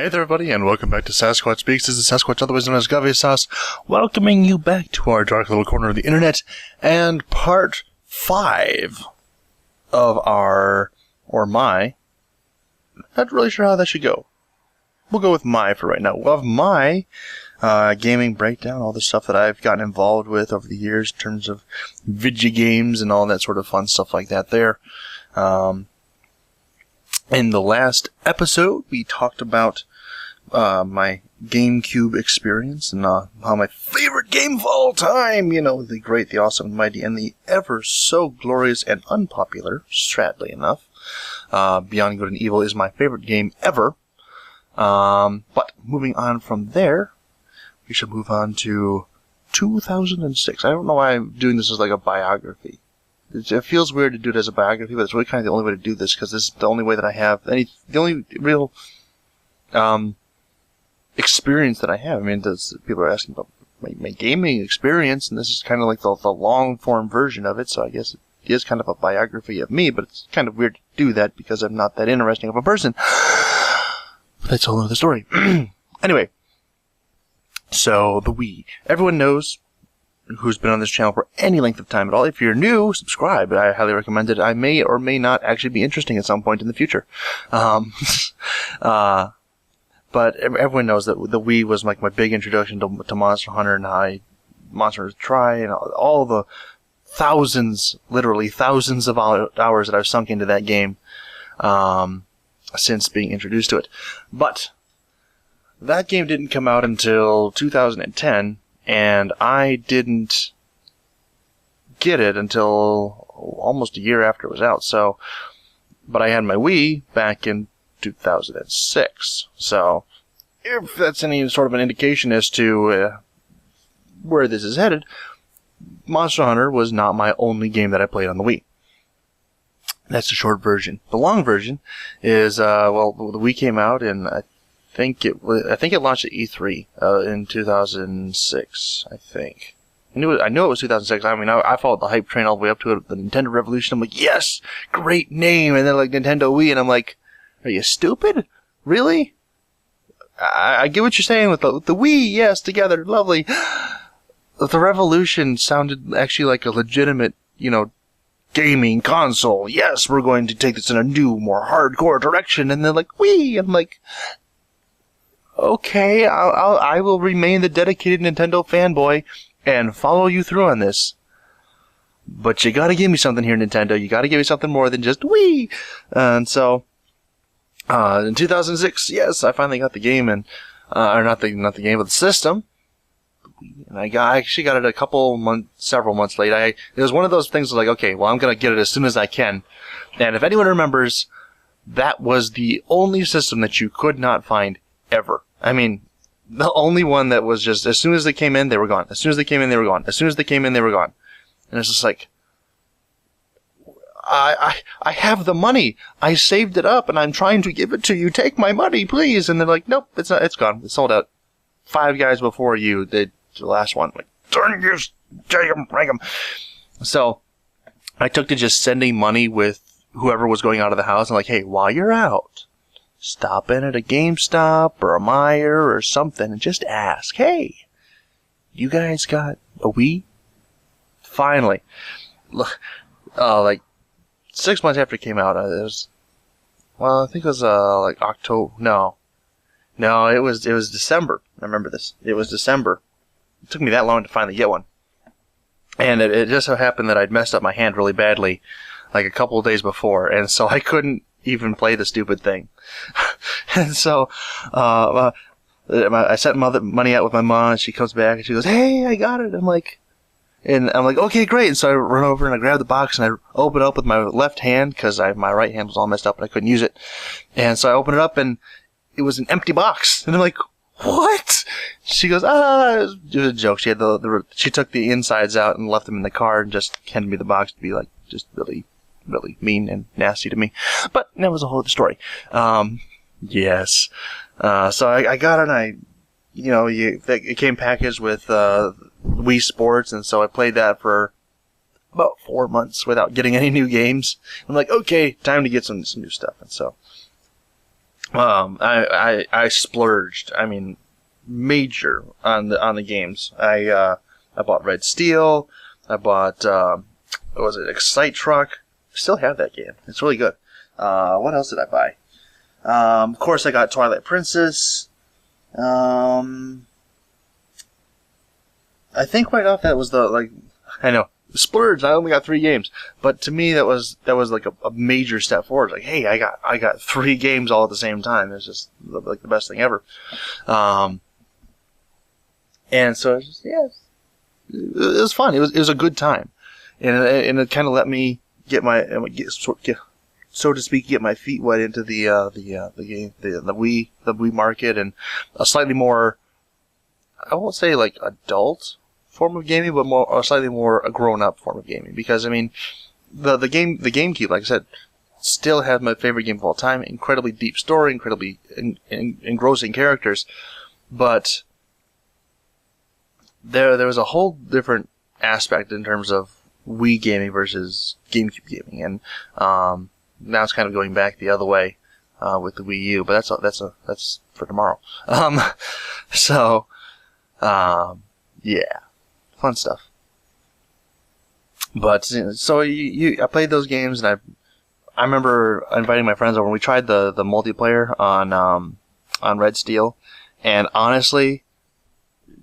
Hey there everybody, and welcome back to Sasquatch Speaks. This is Sasquatch, otherwise known as Gavisas, welcoming you back to our dark little corner of the internet, and part 5 of our, or my, not really sure how that should go. We'll go with my for right now. We'll have my gaming breakdown, all the stuff that I've gotten involved with over the years in terms of video games and all that sort of fun stuff like that there. In the last episode, we talked about my GameCube experience and how my favorite game of all time, you know, the great, the awesome, the mighty, and the ever so glorious and unpopular, sadly enough, Beyond Good and Evil is my favorite game ever. But moving on from there, we should move on to 2006. I don't know why I'm doing this as like a biography. It feels weird to do it as a biography, but it's really kind of the only way to do this, because this is the only way that I have the only real experience that I have. I mean, people are asking about my gaming experience, and this is kind of like the long form version of it, so I guess it is kind of a biography of me, but it's kind of weird to do that because I'm not that interesting of a person. But that's a whole other story. Anyway, so the Wii. Everyone knows, who's been on this channel for any length of time at all. If you're new, subscribe. I highly recommend it. I may or may not actually be interesting at some point in the future. But everyone knows that the Wii was like my big introduction to Monster Hunter and how Monster Hunter Try and all the thousands, literally thousands of hours that I've sunk into that game since being introduced to it. But that game didn't come out until 2010. And I didn't get it until almost a year after it was out. So, but I had my Wii back in 2006. So, if that's any sort of an indication as to where this is headed, Monster Hunter was not my only game that I played on the Wii. That's the short version. The long version is, the Wii came out in, I think it launched at E3 in 2006. I think I knew it was 2006. I mean, I followed the hype train all the way up to it, the Nintendo Revolution. I'm like, yes, great name, and then like Nintendo Wii, and I'm like, are you stupid? Really? I get what you're saying with the Wii. Yes, together, lovely. The Revolution sounded actually like a legitimate, gaming console. Yes, we're going to take this in a new, more hardcore direction, and then like Wii. I'm like, okay, I will remain the dedicated Nintendo fanboy and follow you through on this. But you gotta give me something here, Nintendo. You gotta give me something more than just Wii. And so, in 2006, yes, I finally got the game, and or not the game, but the system. And I actually got it several months late. It was one of those things like, okay, well, I'm gonna get it as soon as I can. And if anyone remembers, that was the only system that you could not find ever. I mean, the only one that was just, as soon as they came in, they were gone. As soon as they came in, they were gone. As soon as they came in, they were gone. And it's just like, I have the money. I saved it up, and I'm trying to give it to you. Take my money, please. And they're like, nope, it's gone. It's sold out. 5 guys before you did the last one. Like, darn you, bring 'em. So, I took to just sending money with whoever was going out of the house, and like, hey, while you're out, stop in at a GameStop or a Meijer or something and just ask, hey, you guys got a Wii? Finally. Like 6 months after it came out, I think it was like October. No, it was December. I remember this. It was December. It took me that long to finally get one. And it just so happened that I'd messed up my hand really badly like a couple of days before, and so I couldn't even play the stupid thing. And so I sent money out with my mom, and she comes back and she goes, hey, I got it. I'm like, okay, great. And so I run over and I grab the box and I open it up with my left hand because my right hand was all messed up and I couldn't use it. And so I open it up and it was an empty box. And I'm like, what? She goes, it was a joke. She had she took the insides out and left them in the car and just handed me the box to be like, just really, really mean and nasty to me. But that was a whole other story. Yes. So I got it, and it came packaged with Wii Sports, and so I played that for about 4 months without getting any new games. I'm like, okay, time to get some new stuff. And so I splurged. I mean, major on the games. I bought Red Steel. I bought what was it, Excite Truck. I still have that game. It's really good. What else did I buy? Of course, I got Twilight Princess. I think right off that was I know, splurge. I only got 3 games, but to me that was like a major step forward. Like, hey, I got 3 games all at the same time. It's just like the best thing ever. And so it was fun. It was a good time, and it kind of let me get so to speak, get my feet wet into the Wii market, and a slightly more, I won't say like adult form of gaming, but a slightly more grown up form of gaming. Because I mean, the GameCube, like I said, still has my favorite game of all time. Incredibly deep story, incredibly engrossing characters, but there was a whole different aspect in terms of Wii gaming versus GameCube gaming, and now it's kind of going back the other way with the Wii U, but that's for tomorrow. Yeah, fun stuff. But so I played those games, and I remember inviting my friends over, and we tried the multiplayer on Red Steel, and honestly,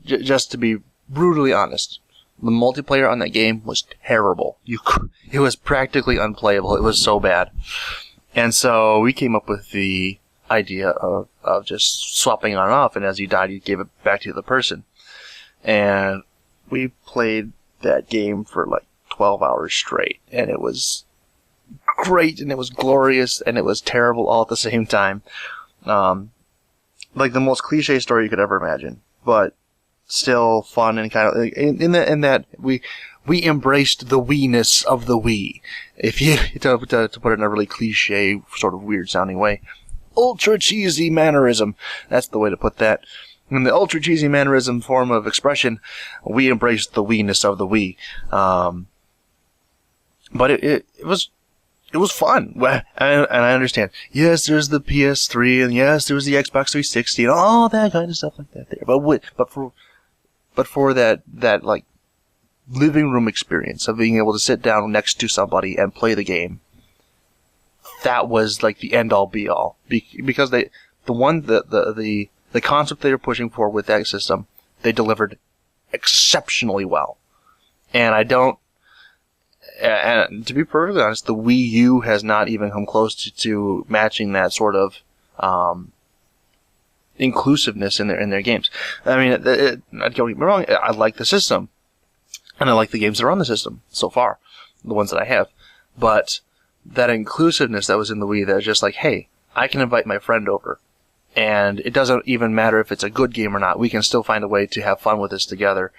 just to be brutally honest, the multiplayer on that game was terrible. It was practically unplayable. It was so bad. And so we came up with the idea of just swapping on and off, and as you died, you gave it back to the other person. And we played that game for like 12 hours straight, and it was great, and it was glorious, and it was terrible all at the same time. Like the most cliche story you could ever imagine, but still fun, and kind of in that we embraced the Wii-ness of the Wii. If you to put it in a really cliche, sort of weird sounding way, ultra cheesy mannerism. That's the way to put that. In the ultra cheesy mannerism form of expression, we embraced the Wii-ness of the Wii. But it was fun, and I understand. Yes, there's the PS3, and yes, there was the Xbox 360, and all that kind of stuff like that there. But for that like living room experience of being able to sit down next to somebody and play the game, that was like the end all be all. Because the concept they were pushing for with that system, they delivered exceptionally well. And to be perfectly honest, the Wii U has not even come close to matching that sort of inclusiveness in their games. I mean, don't get me wrong, I like the system, and I like the games that are on the system so far, the ones that I have. But that inclusiveness that was in the Wii, that was just like, hey, I can invite my friend over, and it doesn't even matter if it's a good game or not. We can still find a way to have fun with this together.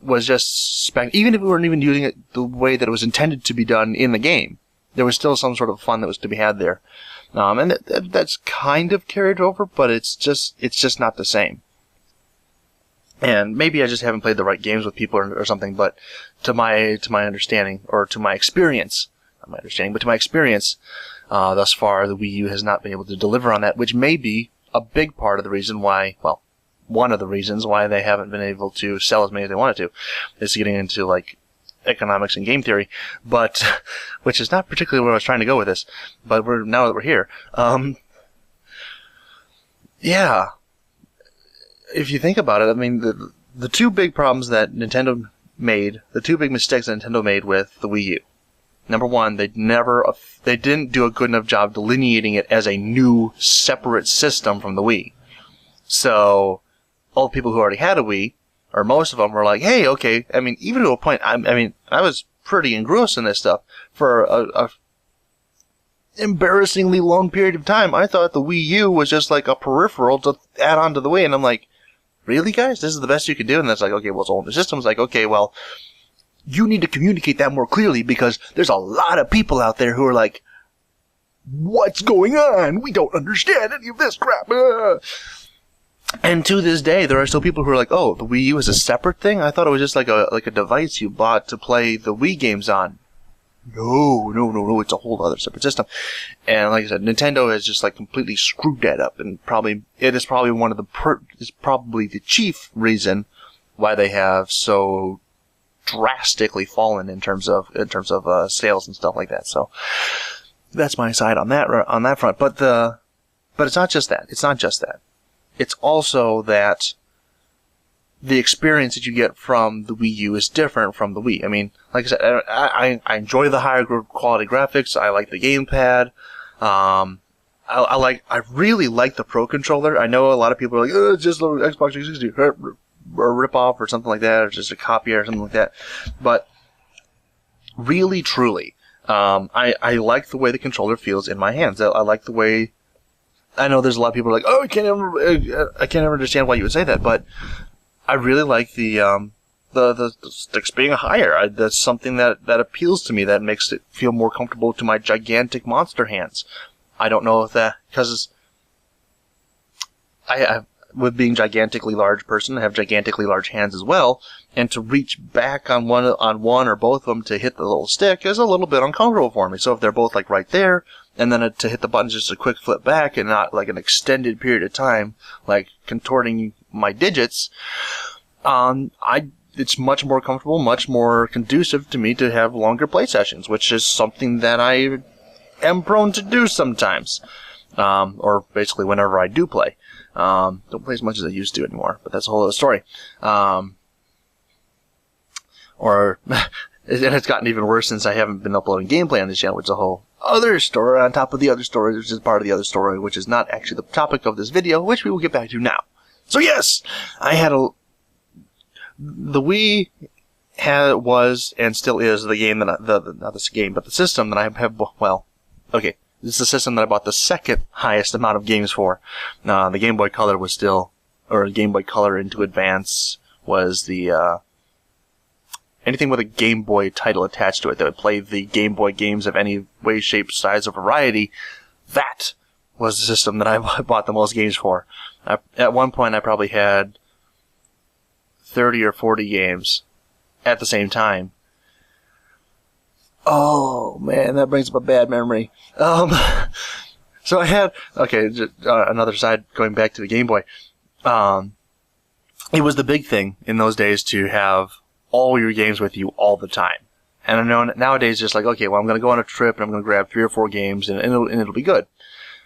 Was just even if we weren't even using it the way that it was intended to be done in the game, there was still some sort of fun that was to be had there. And that's kind of carried over, but it's just not the same. And maybe I just haven't played the right games with people or something, but to my understanding, or to my experience, not my understanding, but to my experience, thus far, the Wii U has not been able to deliver on that, which may be a big part of the reason why, well, one of the reasons why they haven't been able to sell as many as they wanted to, is getting into, like, economics and game theory, but which is not particularly where I was trying to go with this. But now that we're here, yeah. If you think about it, I mean, the two big problems that Nintendo made, the two big mistakes that Nintendo made with the Wii U. Number one, they didn't do a good enough job delineating it as a new, separate system from the Wii. So all the people who already had a Wii, or most of them, were like, hey, okay. I mean, even to a point, I was pretty engrossed in this stuff for a embarrassingly long period of time. I thought the Wii U was just like a peripheral to add on to the Wii, and I'm like, really, guys? This is the best you can do? And that's like, okay, well, it's all in the system's like, okay, well, you need to communicate that more clearly, because there's a lot of people out there who are like, what's going on? We don't understand any of this crap. And to this day, there are still people who are like, oh, the Wii U is a separate thing? I thought it was just like a device you bought to play the Wii games on. No, it's a whole other separate system. And like I said, Nintendo has just like completely screwed that up, and it is probably one of is probably the chief reason why they have so drastically fallen in terms of sales and stuff like that. So that's my side on that front. But it's not just that. It's also that the experience that you get from the Wii U is different from the Wii. I mean, like I said, I enjoy the higher quality graphics. I like the gamepad. I really like the Pro Controller. I know a lot of people are like, oh, it's just an Xbox 360 or a rip-off or something like that, or just a copy or something like that. But really, truly, I like the way the controller feels in my hands. I like the way. I know there's a lot of people who are like, oh, I can't ever understand why you would say that, but I really like the sticks being higher. That's something that appeals to me, that makes it feel more comfortable to my gigantic monster hands. I don't know if that, because with being gigantically large person, I have gigantically large hands as well, and to reach back on one or both of them to hit the little stick is a little bit uncomfortable for me. So if they're both like right there, and then to hit the button just a quick flip back and not like an extended period of time, like contorting my digits, it's much more comfortable, much more conducive to me to have longer play sessions, which is something that I am prone to do sometimes, or basically whenever I do play. Don't play as much as I used to anymore, but that's a whole other story. And it's gotten even worse since I haven't been uploading gameplay on this channel, which is a whole other story on top of the other story, which is part of the other story, which is not actually the topic of this video, which we will get back to now. So yes, the Wii was and still is the game that not this game, but the system that I have. Well, okay, this is the system that I bought the second highest amount of games for. The Game Boy Color was still, or Game Boy Color into Advance was the anything with a Game Boy title attached to it that would play the Game Boy games of any way, shape, size, or variety. That was the system that I bought the most games for. At one point, I probably had 30 or 40 games at the same time. Oh, man, that brings up a bad memory. So I had, another side, going back to the Game Boy. It was the big thing in those days to have all your games with you all the time. And I know nowadays, just like, okay, well, I'm going to go on a trip and I'm going to grab 3 or 4 games and it'll be good.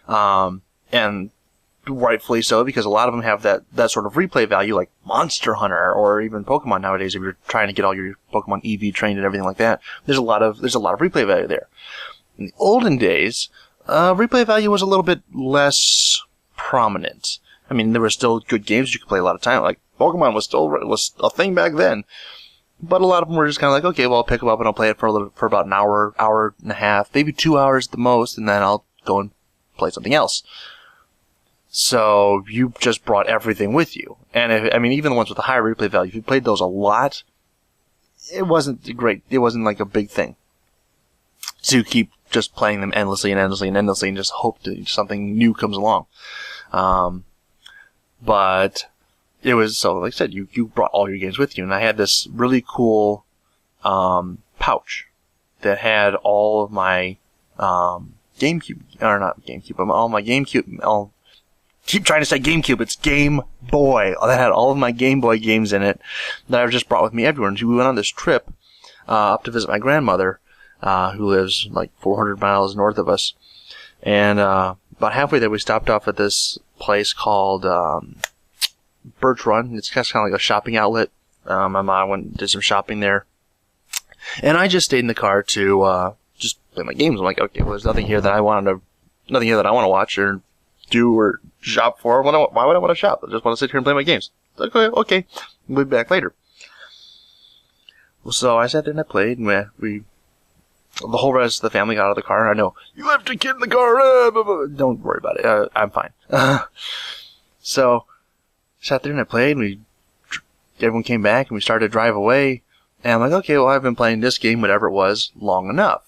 And rightfully so, because a lot of them have that sort of replay value, like Monster Hunter or even Pokemon nowadays. If you're trying to get all your Pokemon EV trained and everything like that, there's a lot of replay value there. In the olden days, replay value was a little bit less prominent. I mean, there were still good games you could play a lot of time. Like Pokemon was a thing back then, but a lot of them were just kind of like, okay, well, I'll pick them up and I'll play it for about an hour and a half, maybe 2 hours at the most, and then I'll go and play something else. So you just brought everything with you. And even the ones with the higher replay value, if you played those a lot, it wasn't great. It wasn't like a big thing to keep just playing them endlessly and just hope that something new comes along. But it was, so like I said, you brought all your games with you. And I had this really cool pouch that had all of my GameCube, or not GameCube, but all my GameCube, keep trying to say GameCube, it's Game Boy. That had all of my Game Boy games in it that I've just brought with me everywhere. And we went on this trip up to visit my grandmother, who lives like 400 miles north of us. And about halfway there, we stopped off at this place called Birch Run. It's kind of like a shopping outlet. My mom went and did some shopping there. And I just stayed in the car to just play my games. I'm like, okay, well, there's nothing here that I want to watch or do or shop for. Why would I want to shop? I just want to sit here and play my games. Okay. We'll be back later. So I sat there and I played, and the whole rest of the family got out of the car. I know, you left a kid in the car. Don't worry about it. I'm fine. So sat there and I played, and everyone came back, and we started to drive away. And I'm like, okay, well, I've been playing this game, whatever it was, long enough.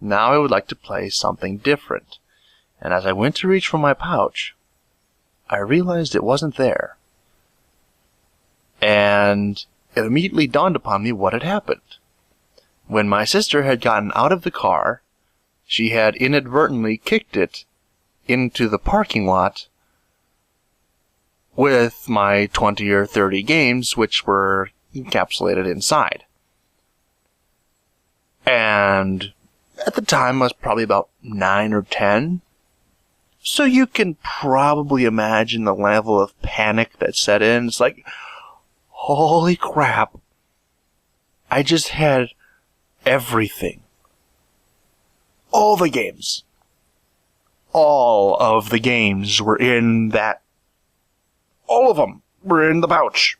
Now I would like to play something different. And as I went to reach for my pouch, I realized it wasn't there. And it immediately dawned upon me what had happened. when my sister had gotten out of the car, she had inadvertently kicked it into the parking lot with my 20 or 30 games, which were encapsulated inside. And at the time, I was probably about 9 or 10. So you can probably imagine the level of panic that set in. It's like, holy crap. I just had everything. All the games. All of the games were in that. All of them were in the pouch.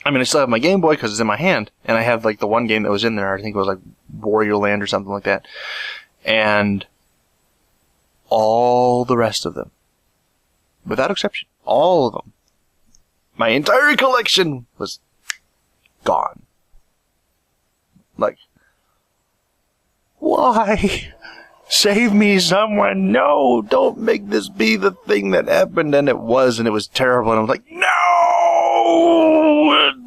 I mean, I still have my Game Boy because it's in my hand, and I have, like, the one game that was in there. I think it was, like, Warrior Land or something like that. And all the rest of them, without exception, all of them, my entire collection was gone. Like, why? Save me, someone. No, don't make this be the thing that happened. And it was terrible. And I was like, no!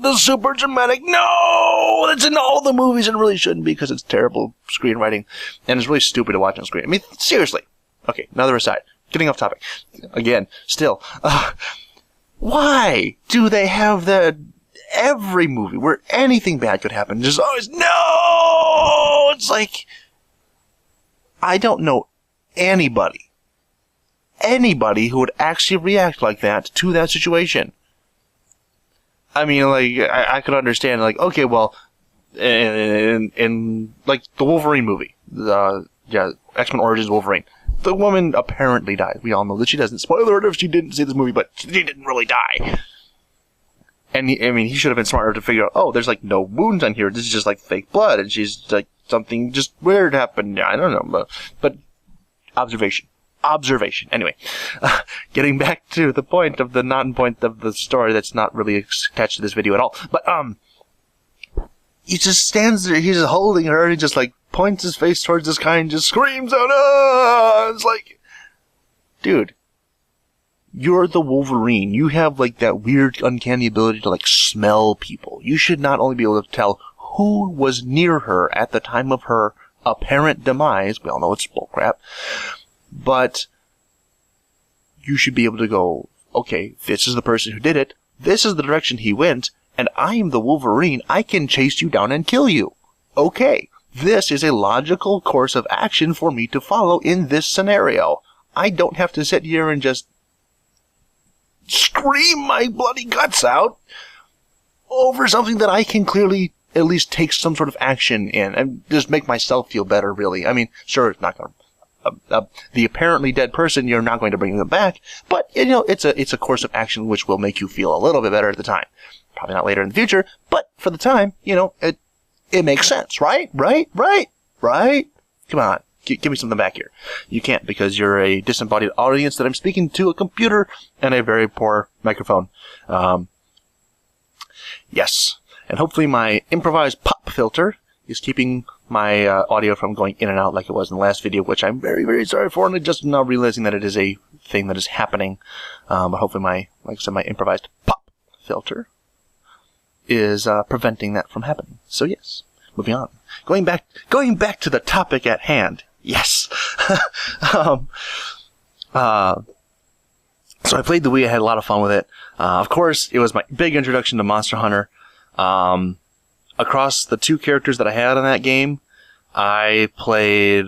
The super dramatic, no! That's in all the movies and really shouldn't be because it's terrible screenwriting. And it's really stupid to watch on screen. I mean, seriously. Okay, another aside. Getting off topic. Again, still. Why do they have that every movie where anything bad could happen? Just always, no! It's like, I don't know anybody who would actually react like that to that situation. I mean, like, I could understand, like, okay, well, in like, the Wolverine movie, X-Men Origins Wolverine, the woman apparently died. We all know that she doesn't. Spoiler alert if she didn't see this movie, but she didn't really die. And, he should have been smarter to figure out, oh, there's, like, no wounds on here. This is just, like, fake blood, and she's, like, something just weird happened. I don't know, but observation. Anyway, getting back to the point of the non-point of the story that's not really attached to this video at all. But, he just stands there, he's just holding her, and he just, like, points his face towards the sky and just screams out, ah! It's like, dude, you're the Wolverine. You have, like, that weird, uncanny ability to, like, smell people. You should not only be able to tell who was near her at the time of her apparent demise. We all know it's bullcrap. But you should be able to go, okay, this is the person who did it. This is the direction he went. And I am the Wolverine. I can chase you down and kill you. Okay, this is a logical course of action for me to follow in this scenario. I don't have to sit here and just scream my bloody guts out over something that I can clearly at least take some sort of action in and just make myself feel better, really. I mean, sure, it's not going to... the apparently dead person, you're not going to bring them back, but, you know, it's a course of action which will make you feel a little bit better at the time. Probably not later in the future, but for the time, you know, it makes sense, right? Right? Come on, give me something back here. You can't, because you're a disembodied audience that I'm speaking to a computer and a very poor microphone. Yes. And hopefully my improvised pop filter is keeping my audio from going in and out like it was in the last video, which I'm very, very sorry for, and I'm just now realizing that it is a thing that is happening. But hopefully like I said, my improvised pop filter is preventing that from happening. So yes, moving on. Going back to the topic at hand. Yes. So I played the Wii. I had a lot of fun with it. Of course, it was my big introduction to Monster Hunter. Across the two characters that I had in that game, I played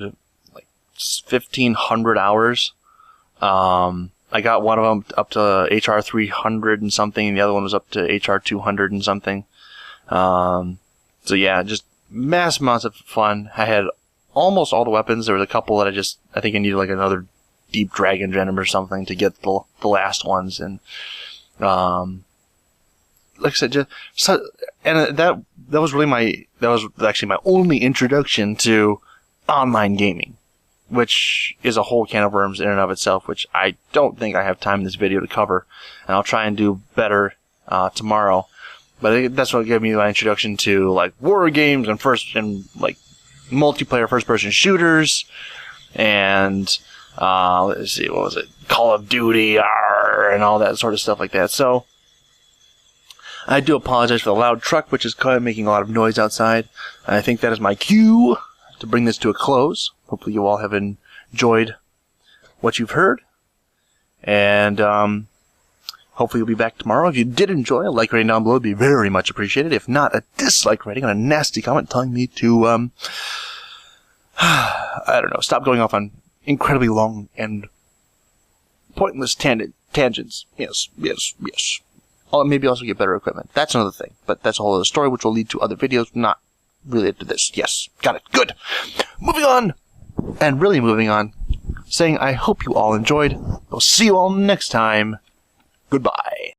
like 1,500 hours. I got one of them up to HR 300 and something, and the other one was up to HR 200 and something. So yeah, just mass amounts of fun. I had almost all the weapons. There was a couple that I think I needed like another Deep Dragon Gem or something to get the last ones. And, like I said, that was really that was actually my only introduction to online gaming, which is a whole can of worms in and of itself, which I don't think I have time in this video to cover, and I'll try and do better tomorrow. But I think that's what gave me my introduction to like war games and like multiplayer first-person shooters, and let's see, what was it? Call of Duty and all that sort of stuff like that. So I do apologize for the loud truck, which is kind of making a lot of noise outside. I think that is my cue to bring this to a close. Hopefully you all have enjoyed what you've heard. And hopefully you'll be back tomorrow. If you did enjoy, a like rating down below would be very much appreciated. If not, a dislike rating on a nasty comment telling me to, I don't know, stop going off on incredibly long and pointless tangents. Yes. Maybe also get better equipment. That's another thing. But that's a whole other story, which will lead to other videos not related to this. Yes, got it. Good. Moving on. And really moving on. Saying I hope you all enjoyed. I'll see you all next time. Goodbye.